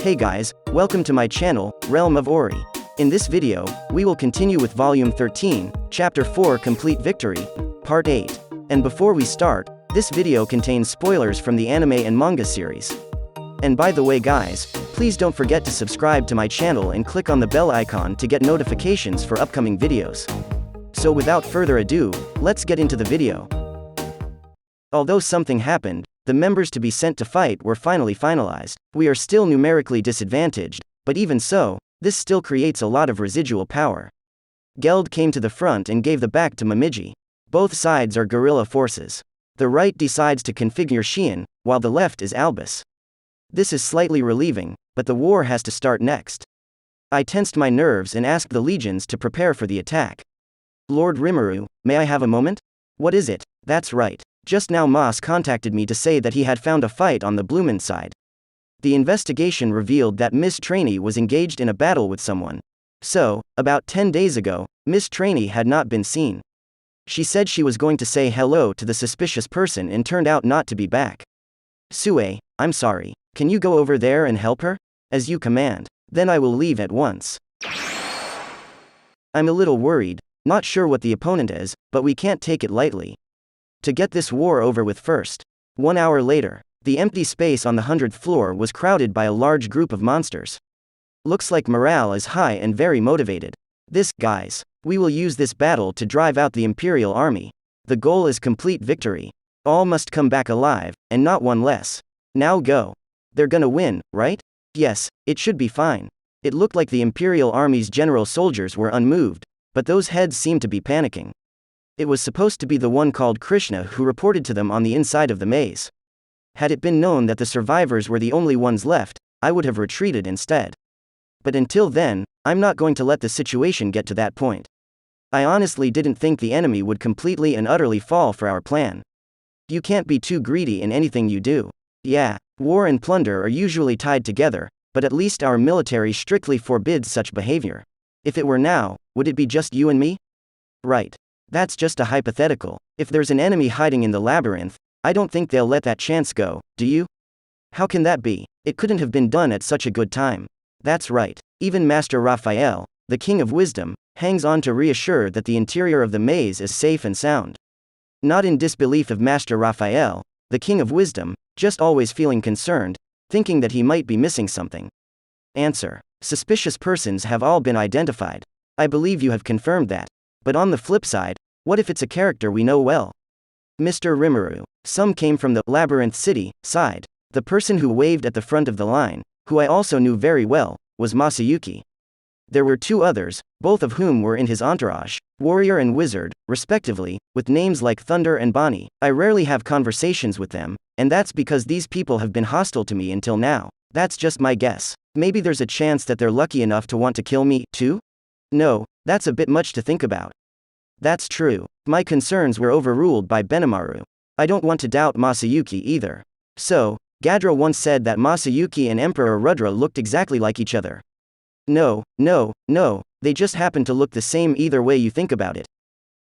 Hey guys, welcome to my channel, Realm of Ori. In this video, we will continue with Volume 13, Chapter 4 Complete Victory, Part 8. And before we start, this video contains spoilers from the anime and manga series. And by the way guys, please don't forget to subscribe to my channel and click on the bell icon to get notifications for upcoming videos. So without further ado, let's get into the video. Although something happened, the members to be sent to fight were finally finalized. We are still numerically disadvantaged, but even so, this still creates a lot of residual power. Geld came to the front and gave the back to Momiji. Both sides are guerrilla forces. The right decides to configure Xian, while the left is Albus. This is slightly relieving, but the war has to start next. I tensed my nerves and asked the legions to prepare for the attack. Lord Rimuru, may I have a moment? What is it? That's right. Just now Moss contacted me to say that he had found a fight on the Blumen side. The investigation revealed that Miss Trainey was engaged in a battle with someone. So, about 10 days ago, Miss Trainey had not been seen. She said she was going to say hello to the suspicious person and turned out not to be back. Sue, I'm sorry. Can you go over there and help her? As you command. Then I will leave at once. I'm a little worried, not sure what the opponent is, but we can't take it lightly. To get this war over with first. 1 hour later, the empty space on the 100th floor was crowded by a large group of monsters. Looks like morale is high and very motivated. Guys, we will use this battle to drive out the Imperial army. The goal is complete victory. All must come back alive, and not one less. Now go. They're gonna win, right? Yes, it should be fine. It looked like the Imperial army's general soldiers were unmoved, but those heads seemed to be panicking. It was supposed to be the one called Krishna who reported to them on the inside of the maze. Had it been known that the survivors were the only ones left, I would have retreated instead. But until then, I'm not going to let the situation get to that point. I honestly didn't think the enemy would completely and utterly fall for our plan. You can't be too greedy in anything you do. Yeah, war and plunder are usually tied together, but at least our military strictly forbids such behavior. If it were now, would it be just you and me? Right. That's just a hypothetical. If there's an enemy hiding in the labyrinth, I don't think they'll let that chance go, do you? How can that be? It couldn't have been done at such a good time. That's right. Even Master Raphael, the King of Wisdom, hangs on to reassure that the interior of the maze is safe and sound. Not in disbelief of Master Raphael, the King of Wisdom, just always feeling concerned, thinking that he might be missing something. Answer. Suspicious persons have all been identified. I believe you have confirmed that. But on the flip side, what if it's a character we know well? Mr. Rimuru. Some came from the Labyrinth City side. The person who waved at the front of the line, who I also knew very well, was Masayuki. There were 2 others, both of whom were in his entourage, warrior and wizard, respectively, with names like Thunder and Bonnie. I rarely have conversations with them, and that's because these people have been hostile to me until now. That's just my guess. Maybe there's a chance that they're lucky enough to want to kill me, too? No, that's a bit much to think about. That's true. My concerns were overruled by Benimaru. I don't want to doubt Masayuki either. So, Gadra once said that Masayuki and Emperor Rudra looked exactly like each other. No, they just happen to look the same either way you think about it.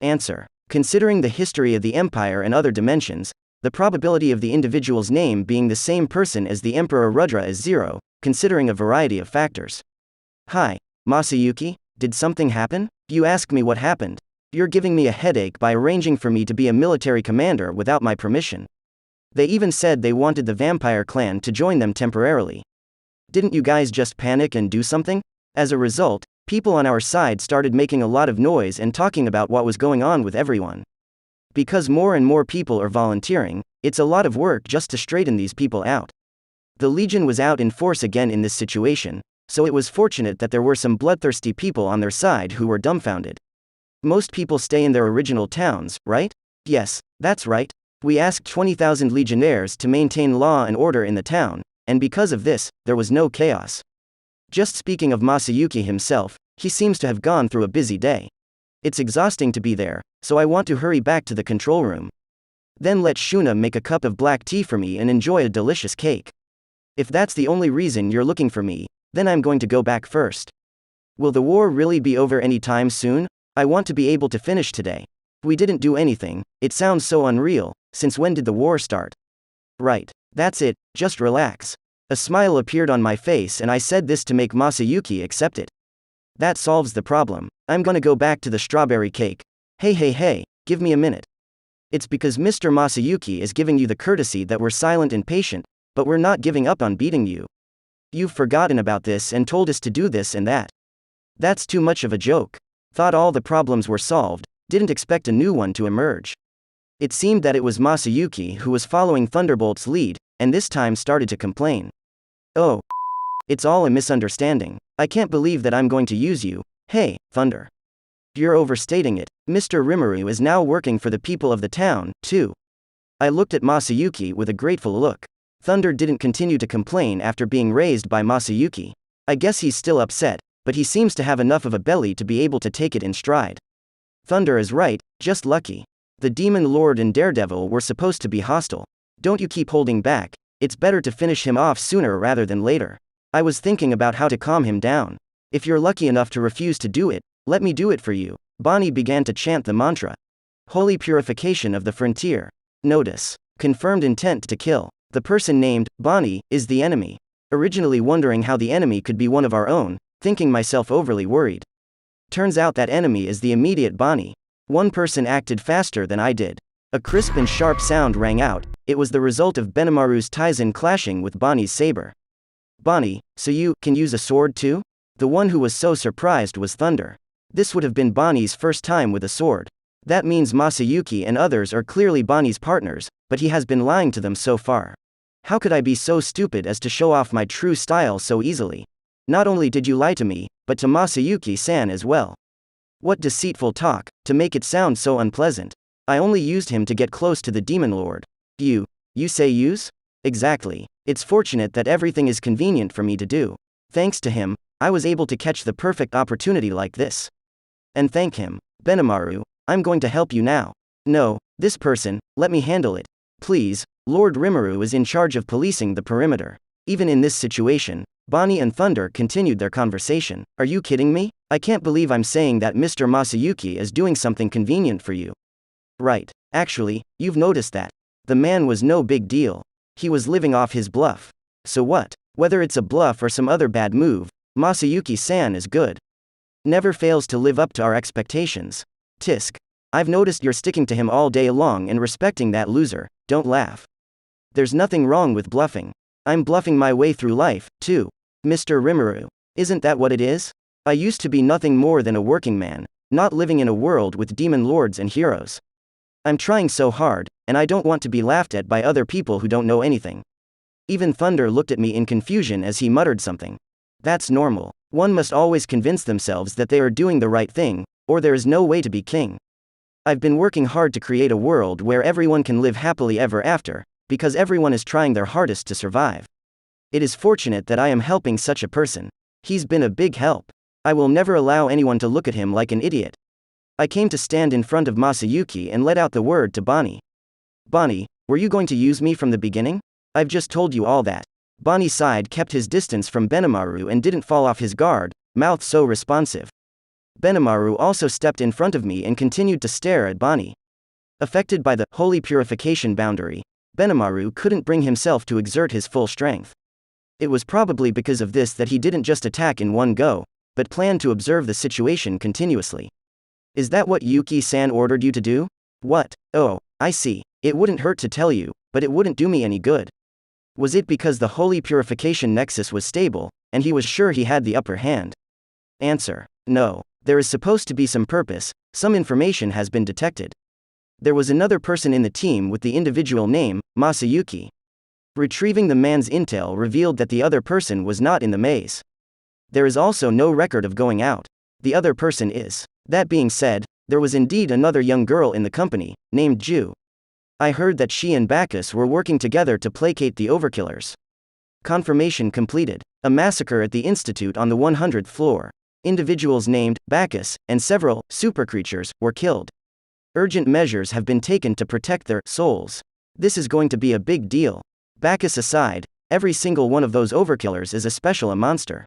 Answer. Considering the history of the Empire and other dimensions, the probability of the individual's name being the same person as the Emperor Rudra is 0, considering a variety of factors. Hi, Masayuki? Did something happen? You ask me what happened. You're giving me a headache by arranging for me to be a military commander without my permission. They even said they wanted the vampire clan to join them temporarily. Didn't you guys just panic and do something? As a result, people on our side started making a lot of noise and talking about what was going on with everyone. Because more and more people are volunteering, it's a lot of work just to straighten these people out. The Legion was out in force again in this situation, so it was fortunate that there were some bloodthirsty people on their side who were dumbfounded. Most people stay in their original towns, right? Yes, that's right. We asked 20,000 legionnaires to maintain law and order in the town, and because of this, there was no chaos. Just speaking of Masayuki himself, he seems to have gone through a busy day. It's exhausting to be there, so I want to hurry back to the control room. Then let Shuna make a cup of black tea for me and enjoy a delicious cake. If that's the only reason you're looking for me, then I'm going to go back first. Will the war really be over any time soon? I want to be able to finish today. We didn't do anything. It sounds so unreal. Since when did the war start? Right. That's it, just relax. A smile appeared on my face and I said this to make Masayuki accept it. That solves the problem. I'm gonna go back to the strawberry cake. Hey, give me a minute. It's because Mr. Masayuki is giving you the courtesy that we're silent and patient, but we're not giving up on beating you. You've forgotten about this and told us to do this and that. That's too much of a joke. Thought all the problems were solved, didn't expect a new one to emerge. It seemed that it was Masayuki who was following Thunderbolt's lead, and this time started to complain. Oh, it's all a misunderstanding. I can't believe that I'm going to use you. Hey, Thunder. You're overstating it. Mr. Rimuru is now working for the people of the town, too. I looked at Masayuki with a grateful look. Thunder didn't continue to complain after being raised by Masayuki. I guess he's still upset, but he seems to have enough of a belly to be able to take it in stride. Thunder is right, just lucky. The Demon Lord and Daredevil were supposed to be hostile. Don't you keep holding back, it's better to finish him off sooner rather than later. I was thinking about how to calm him down. If you're lucky enough to refuse to do it, let me do it for you. Bonnie began to chant the mantra. Holy purification of the frontier. Notice. Confirmed intent to kill. The person named Bonnie is the enemy. Originally wondering how the enemy could be one of our own, thinking myself overly worried. Turns out that enemy is the immediate Bonnie. One person acted faster than I did. A crisp and sharp sound rang out. It was the result of Benimaru's Tizen clashing with Bonnie's saber. Bonnie, so you can use a sword too? The one who was so surprised was Thunder. This would have been Bonnie's first time with a sword. That means Masayuki and others are clearly Bonnie's partners, but he has been lying to them so far. How could I be so stupid as to show off my true style so easily? Not only did you lie to me, but to Masayuki-san as well. What deceitful talk, to make it sound so unpleasant. I only used him to get close to the Demon Lord. You say use? Exactly. It's fortunate that everything is convenient for me to do. Thanks to him, I was able to catch the perfect opportunity like this. And thank him. Benimaru, I'm going to help you now. No, this person, let me handle it. Please, Lord Rimuru is in charge of policing the perimeter. Even in this situation, Bonnie and Thunder continued their conversation. Are you kidding me? I can't believe I'm saying that Mr. Masayuki is doing something convenient for you. Right. Actually, you've noticed that. The man was no big deal. He was living off his bluff. So what? Whether it's a bluff or some other bad move, Masayuki-san is good. Never fails to live up to our expectations. Tisk. I've noticed you're sticking to him all day long and respecting that loser. Don't laugh. There's nothing wrong with bluffing. I'm bluffing my way through life, too. Mr. Rimuru. Isn't that what it is? I used to be nothing more than a working man, not living in a world with demon lords and heroes. I'm trying so hard, and I don't want to be laughed at by other people who don't know anything. Even Thunder looked at me in confusion as he muttered something. That's normal. One must always convince themselves that they are doing the right thing, or there is no way to be king. I've been working hard to create a world where everyone can live happily ever after, because everyone is trying their hardest to survive. It is fortunate that I am helping such a person. He's been a big help. I will never allow anyone to look at him like an idiot. I came to stand in front of Masayuki and let out the word to Bonnie. Bonnie, were you going to use me from the beginning? I've just told you all that. Bonnie sighed, kept his distance from Benimaru and didn't fall off his guard, mouth so responsive. Benimaru also stepped in front of me and continued to stare at Bonnie. Affected by the holy purification boundary, Benimaru couldn't bring himself to exert his full strength. It was probably because of this that he didn't just attack in one go, but planned to observe the situation continuously. Is that what Yuki-san ordered you to do? What? Oh, I see. It wouldn't hurt to tell you, but it wouldn't do me any good. Was it because the holy purification nexus was stable, and he was sure he had the upper hand? Answer. No. There is supposed to be some purpose, some information has been detected. There was another person in the team with the individual name, Masayuki. Retrieving the man's intel revealed that the other person was not in the maze. There is also no record of going out. The other person is. That being said, there was indeed another young girl in the company, named Ju. I heard that she and Bacchus were working together to placate the overkillers. Confirmation completed. A massacre at the Institute on the 100th floor. Individuals named Bacchus and several supercreatures were killed. Urgent measures have been taken to protect their souls. This is going to be a big deal. Bacchus aside, every single one of those overkillers is a monster.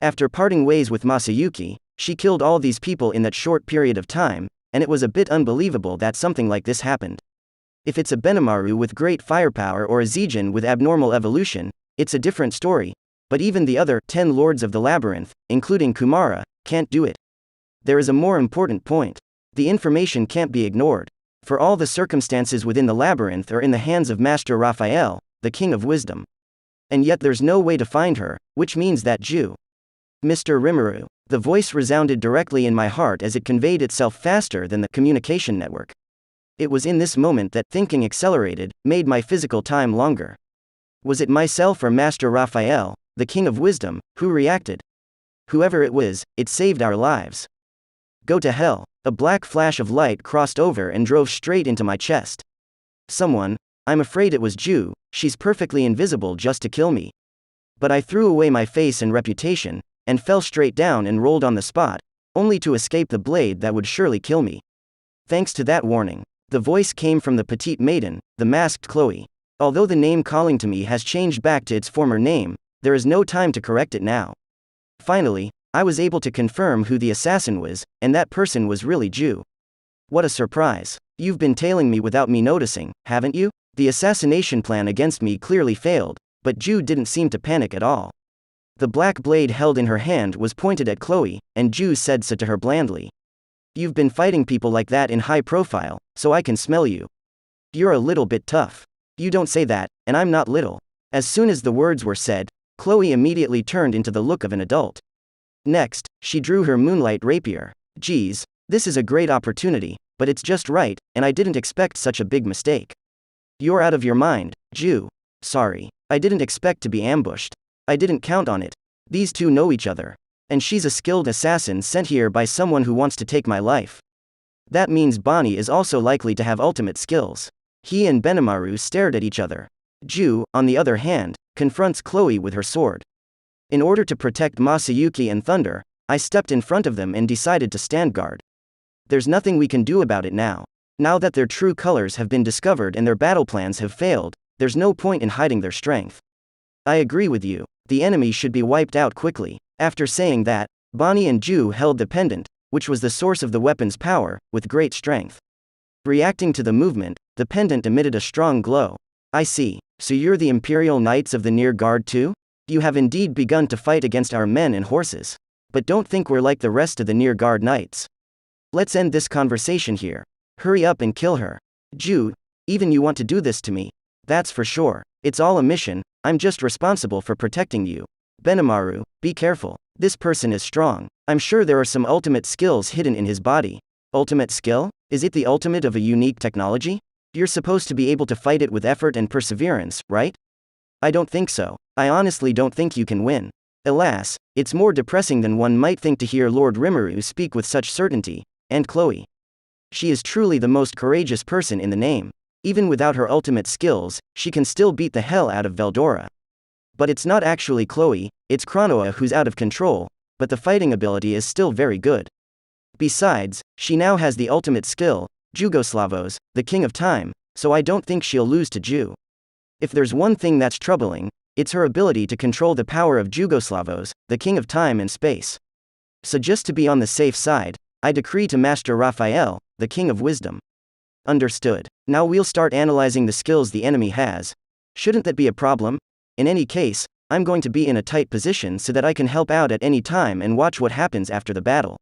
After parting ways with Masayuki, she killed all these people in that short period of time, and it was a bit unbelievable that something like this happened. If it's a Benimaru with great firepower or a Zijin with abnormal evolution, it's a different story, but even the other 10 lords of the labyrinth, including Kumara, can't do it. There is a more important point. The information can't be ignored. For all the circumstances within the labyrinth are in the hands of Master Raphael, the King of Wisdom. And yet there's no way to find her, which means that Mr. Rimuru. The voice resounded directly in my heart as it conveyed itself faster than the communication network. It was in this moment that thinking accelerated, made my physical time longer. Was it myself or Master Raphael, the King of Wisdom, who reacted? Whoever it was, it saved our lives. Go to hell. A black flash of light crossed over and drove straight into my chest. Someone, I'm afraid it was Ju, she's perfectly invisible just to kill me. But I threw away my face and reputation, and fell straight down and rolled on the spot, only to escape the blade that would surely kill me. Thanks to that warning. The voice came from the petite maiden, the masked Chloe. Although the name calling to me has changed back to its former name, there is no time to correct it now. Finally, I was able to confirm who the assassin was, and that person was really Ju. What a surprise. You've been tailing me without me noticing, haven't you? The assassination plan against me clearly failed, but Ju didn't seem to panic at all. The black blade held in her hand was pointed at Chloe, and Ju said so to her blandly. You've been fighting people like that in high profile, so I can smell you. You're a little bit tough. You don't say that, and I'm not little. As soon as the words were said, Chloe immediately turned into the look of an adult. Next, she drew her moonlight rapier. Geez, this is a great opportunity, but it's just right, and I didn't expect such a big mistake. You're out of your mind, Ju. Sorry. I didn't expect to be ambushed. I didn't count on it. These two know each other. And she's a skilled assassin sent here by someone who wants to take my life. That means Bonnie is also likely to have ultimate skills. He and Benimaru stared at each other. Ju, on the other hand, confronts Chloe with her sword. In order to protect Masayuki and Thunder, I stepped in front of them and decided to stand guard. There's nothing we can do about it now. Now that their true colors have been discovered and their battle plans have failed, there's no point in hiding their strength. I agree with you. The enemy should be wiped out quickly. After saying that, Bonnie and Ju held the pendant, which was the source of the weapon's power, with great strength. Reacting to the movement, the pendant emitted a strong glow. I see. So you're the Imperial Knights of the Near Guard too? You have indeed begun to fight against our men and horses. But don't think we're like the rest of the Near Guard Knights. Let's end this conversation here. Hurry up and kill her. Ju, even you want to do this to me. That's for sure. It's all a mission, I'm just responsible for protecting you. Benimaru, be careful. This person is strong. I'm sure there are some ultimate skills hidden in his body. Ultimate skill? Is it the ultimate of a unique technology? You're supposed to be able to fight it with effort and perseverance, right? I don't think so. I honestly don't think you can win. Alas, it's more depressing than one might think to hear Lord Rimuru speak with such certainty, and Chloe. She is truly the most courageous person in the name. Even without her ultimate skills, she can still beat the hell out of Veldora. But it's not actually Chloe, it's Chronoa who's out of control, but the fighting ability is still very good. Besides, she now has the ultimate skill, Jugoslavos, the King of Time, so I don't think she'll lose to Ju. If there's one thing that's troubling, it's her ability to control the power of Jugoslavos, the King of Time and Space. So just to be on the safe side, I decree to Master Raphael, the King of Wisdom. Understood. Now we'll start analyzing the skills the enemy has. Shouldn't that be a problem? In any case, I'm going to be in a tight position so that I can help out at any time and watch what happens after the battle.